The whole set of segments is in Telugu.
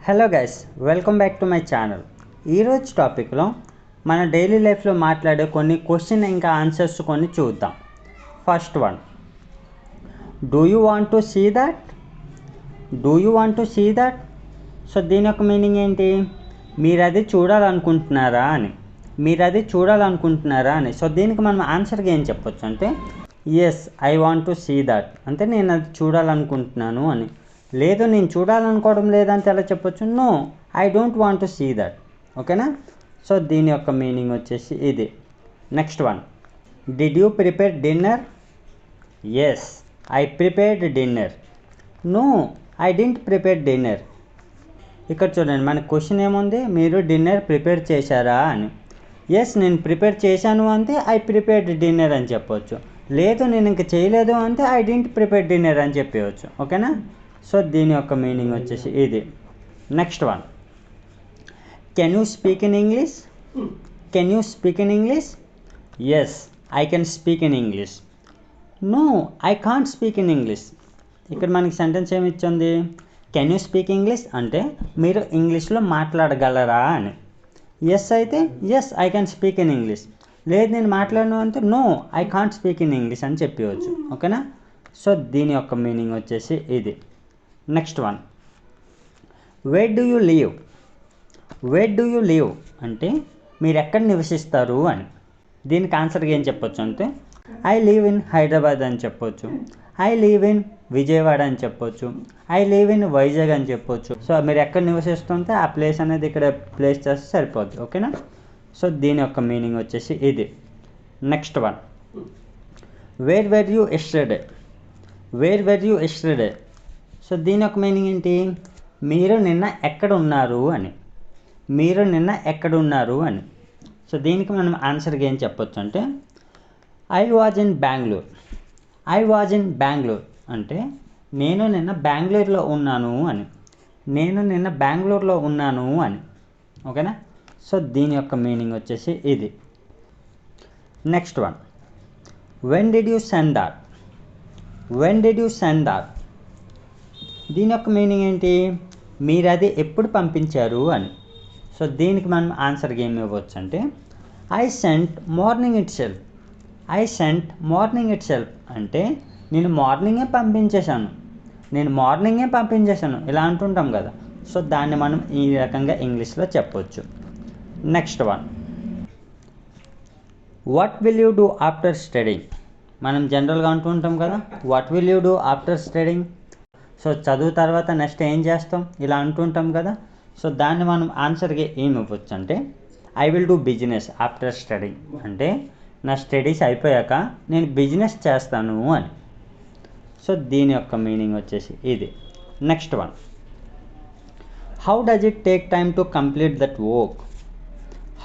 Hello guys, welcome back to my channel. ఈరోజు టాపిక్లో మన డైలీ లైఫ్లో మాట్లాడే కొన్ని క్వశ్చన్ ఇంకా ఆన్సర్స్ కొన్ని చూద్దాం. First one, do you want to see that? Do you want to see that? So దీని యొక్క మీనింగ్ ఏంటి? మీరు అది చూడాలనుకుంటున్నారా అని. సో దీనికి మనం ఆన్సర్గా ఏం చెప్పొచ్చు అంటే, yes I want to see that అంటే నేను అది చూడాలనుకుంటున్నాను అని. లేదు నేను చూడాలనుకోవడం లేదంటే ఎలా చెప్పొచ్చు? No I don't want to see that. ఓకేనా? సో దీని యొక్క మీనింగ్ వచ్చేసి ఇది. Next one, did you prepare dinner? Yes I prepared dinner. No I didn't prepare dinner. ఇక్కడ చూడండి, మన క్వశ్చన్ ఏముంది? మీరు డిన్నర్ ప్రిపేర్ చేశారా అని. ఎస్ నేను ప్రిపేర్ చేశాను అంటే ఐ ప్రిపేర్డ్ డిన్నర్ అని చెప్పవచ్చు. లేదు నేను ఇంక చేయలేదు అంటే ఐ డింట్ ప్రిపేర్ డిన్నర్ అని చెప్పవచ్చు. ఓకేనా? సో దీని యొక్క మీనింగ్ వచ్చేసి ఇది. Next one, can you speak in English? Can you speak in English? Yes I can speak in English. No I can't speak in English. ఇక్కడ మనకి సెంటెన్స్ ఏమి ఇచ్చింది? కెన్ యూ స్పీక్ ఇంగ్లీష్ అంటే మీరు ఇంగ్లీష్లో మాట్లాడగలరా అని. ఎస్ అయితే yes I can speak in English. లేదు నేను మాట్లాడను అంటే no I can't speak in English అని చెప్పవచ్చు. ఓకేనా? సో దీని యొక్క మీనింగ్ వచ్చేసి ఇది. Next one, where do you live? Where do you live అంటే మీరు ఎక్కడ నివసిస్తారు అని. దీనికి ఆన్సర్గా ఏం చెప్పొచ్చు అంటే, ఐ లివ్ ఇన్ హైదరాబాద్ అని చెప్పొచ్చు, ఐ లివ్ ఇన్ విజయవాడ అని చెప్పొచ్చు, ఐ లివ్ ఇన్ వైజాగ్ అని చెప్పొచ్చు. సో మీరు ఎక్కడ నివసిస్తుంటే ఆ ప్లేస్ అనేది ఇక్కడ ప్లేస్ చేస్తే సరిపోద్ది. ఓకేనా? సో దీని యొక్క మీనింగ్ వచ్చేసి ఇది. Next one, where were you yesterday? Where were you yesterday? So దీని యొక్క మీనింగ్ ఏంటి? మీరు నిన్న ఎక్కడ ఉన్నారు అని. మీరు నిన్న ఎక్కడ ఉన్నారు అని. సో దీనికి మనం ఆన్సర్గా ఏం చెప్పొచ్చు అంటే, I was in Bengaluru. I was in Bengaluru అంటే నేను నిన్న బెంగళూరులో ఉన్నాను అని. నేను నిన్న బెంగళూరులో ఉన్నాను అని. ఓకేనా? సో దీని యొక్క మీనింగ్ వచ్చేసి ఇది. Next one, when did you send that? When did you send that? దీని యొక్క మీనింగ్ ఏంటి? మీరు అది ఎప్పుడు పంపించారు అని. సో దీనికి మనం ఆన్సర్గా ఏమి ఇవ్వచ్చు అంటే, I sent morning it self. I sent morning it self అంటే నేను మార్నింగే పంపించేశాను ఇలా అంటుంటాం కదా. సో దాన్ని మనం ఈ రకంగా ఇంగ్లీష్లో చెప్పవచ్చు. Next one, what will you do after studying? మనం జనరల్గా అంటుంటాం కదా, what will you do after studying? So చదువు తర్వాత నెక్స్ట్ ఏం చేస్తాం ఇలా అంటుంటాం కదా. సో దాన్ని మనం ఆన్సర్గా ఏమి ఇవ్వచ్చు అంటే, I will do business after studying అంటే నా స్టడీస్ అయిపోయాక నేను బిజినెస్ చేస్తాను అని. సో దీని యొక్క మీనింగ్ వచ్చేసి ఇది. Next one, how does it take time to complete that work?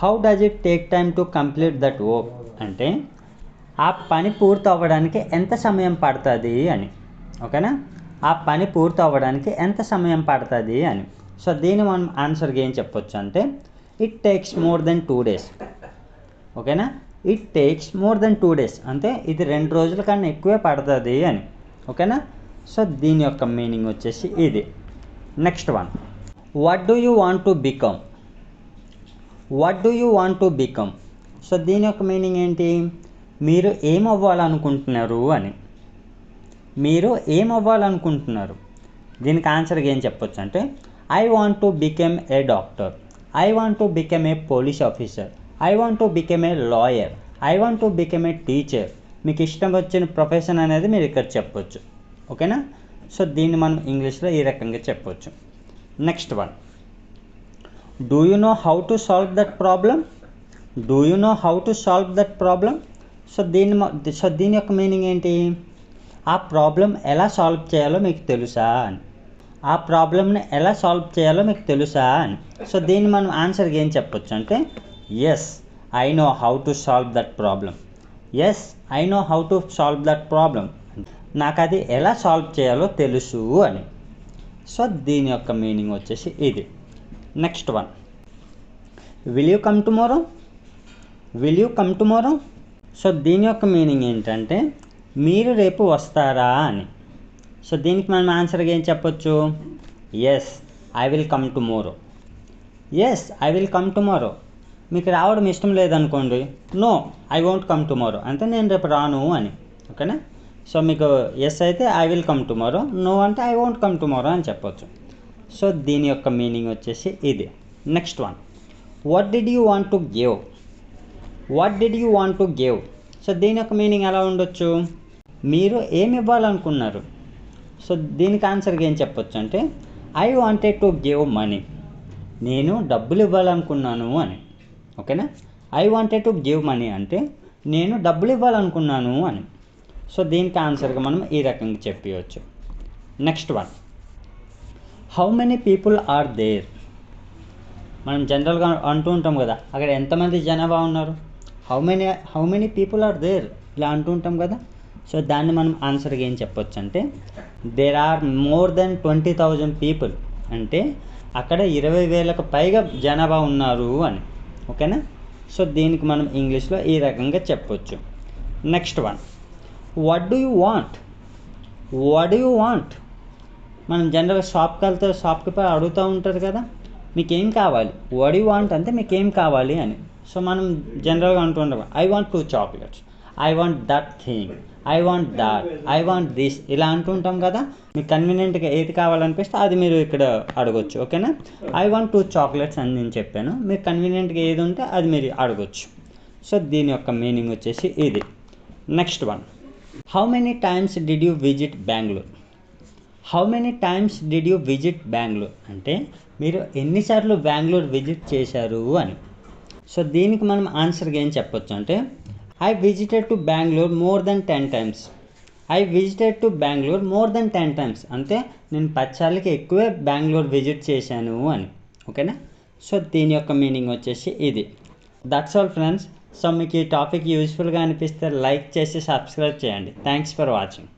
How does it take time to complete that work అంటే ఆ పని పూర్తి అవ్వడానికి ఎంత సమయం పడుతుంది అని. ఓకేనా? ఆ పని పూర్తి అవ్వడానికి ఎంత సమయం పడుతుంది అని. సో దీన్ని మనం ఆన్సర్గా ఏం చెప్పొచ్చు అంటే, it takes more than 2 days. ఓకేనా? It takes more than 2 days అంటే ఇది 2 రోజుల కన్నా ఎక్కువే పడుతుంది అని. ఓకేనా? సో దీని యొక్క మీనింగ్ వచ్చేసి ఇది. Next one, what do you want to become? What do you want to become? So దీని యొక్క మీనింగ్ ఏంటి? మీరు ఏమవ్వాలనుకుంటున్నారు అని. మీరు ఏమవ్వాలనుకుంటున్నారు. దీనికి ఆన్సర్గా ఏం చెప్పొచ్చు అంటే, I want to became a doctor, I want to became a police officer, I want to became a lawyer, I want to became a teacher. మీకు ఇష్టం వచ్చిన ప్రొఫెషన్ అనేది మీరు ఇక్కడ చెప్పొచ్చు. ఓకేనా? సో దీన్ని మనం ఇంగ్లీష్లో ఈ రకంగా చెప్పొచ్చు. Next one, do you know how to solve that problem? Do you know how to solve that problem? So దీని యొక్క మీనింగ్ ఏంటి? ఆ ప్రాబ్లం ఎలా సాల్వ్ చేయాలో మీకు తెలుసా అని. ఆ ప్రాబ్లమ్ని ఎలా సాల్వ్ చేయాలో మీకు తెలుసా అని. సో దీన్ని మనం ఆన్సర్గా ఏం చెప్పొచ్చు అంటే, yes I know how to solve that problem. Yes I know how to solve that problem నాకు అది ఎలా సాల్వ్ చేయాలో తెలుసు అని. సో దీని యొక్క మీనింగ్ వచ్చేసి ఇది. Next one, will you come tomorrow? Will you come tomorrow? So దీని యొక్క మీనింగ్ ఏంటంటే మీరు రేపు వస్తారా అని. సో దీనికి మనం ఆన్సర్గా ఏం చెప్పొచ్చు? Yes I will come tomorrow. Yes, I will come tomorrow. మీకు రావడం ఇష్టం లేదనుకోండి, no, I won't come tomorrow, అంటే నేను రేపు రాను అని. ఓకేనా? సో మీకు ఎస్ అయితే I will come tomorrow, no అంటే ఐ వోంట్ కమ్ టుమారో అని చెప్పొచ్చు. సో దీని యొక్క మీనింగ్ వచ్చేసి ఇది. Next one, what did you want to give. What did you want to give. So దీని యొక్క మీనింగ్ ఎలా ఉండొచ్చు, మీరు ఏమి ఇవ్వాలనుకున్నారు. సో దీనికి ఆన్సర్గా ఏం చెప్పొచ్చు అంటే I wanted to give money. నేను డబ్బులు ఇవ్వాలనుకున్నాను అని. ఓకేనా? I wanted to give money అంటే నేను డబ్బులు ఇవ్వాలనుకున్నాను అని. సో దీనికి ఆన్సర్గా మనం ఈ రకంగా చెప్పవచ్చు. Next one, how many people are there. మనం జనరల్గా అంటూ ఉంటాం కదా, అక్కడ ఎంతమంది జనాభా ఉన్నారు. How many people are there ఇలా అంటూ ఉంటాం కదా. సో దాన్ని మనం ఆన్సర్గా ఏం చెప్పొచ్చు అంటే there are more than 20,000 people. అంటే అక్కడ 20,000కు పైగా జనాభా ఉన్నారు అని. ఓకేనా? సో దీనికి మనం ఇంగ్లీష్లో ఈ రకంగా చెప్పొచ్చు. Next one, what do you want. What do you want. మనం జనరల్గా షాప్కి వెళ్తే షాప్ కీపర్ అడుగుతూ ఉంటారు కదా, మీకేం కావాలి. వాట్ డూ యూ వాంట్ అంటే మీకేం కావాలి అని. సో మనం జనరల్గా అంటూ ఉంటాం I want 2 chocolates, I want that thing, I want that, I want this ఇలా అంటుంటాం కదా. మీకు కన్వీనియంట్గా ఏది కావాలనిపిస్తే అది మీరు ఇక్కడ అడగొచ్చు. ఓకేనా? ఐ వాంట్ 2 చాక్లెట్స్ అని నేను చెప్పాను. మీకు కన్వీనియంట్గా ఏది ఉంటే అది మీరు అడగొచ్చు. సో దీని యొక్క మీనింగ్ వచ్చేసి ఇది. Next one, how many times did you visit Bengaluru. How many times did you visit Bengaluru అంటే మీరు ఎన్నిసార్లు బెంగళూరు విజిట్ చేశారు అని. సో దీనికి మనం ఆన్సర్గా ఏం చెప్పొచ్చు అంటే I visited to Bengaluru more than 10 times. I visited to Bengaluru more than 10 times అంటే నేను 10 సార్లకి ఎక్కువే బెంగళూరు విజిట్ చేశాను అని. ఓకేనా? సో దీని యొక్క మీనింగ్ వచ్చేసి ఇది. That's all friends. సో మీకు ఈ టాపిక్ యూస్ఫుల్గా అనిపిస్తే లైక్ చేసి సబ్స్క్రైబ్ చేయండి. Thanks for watching.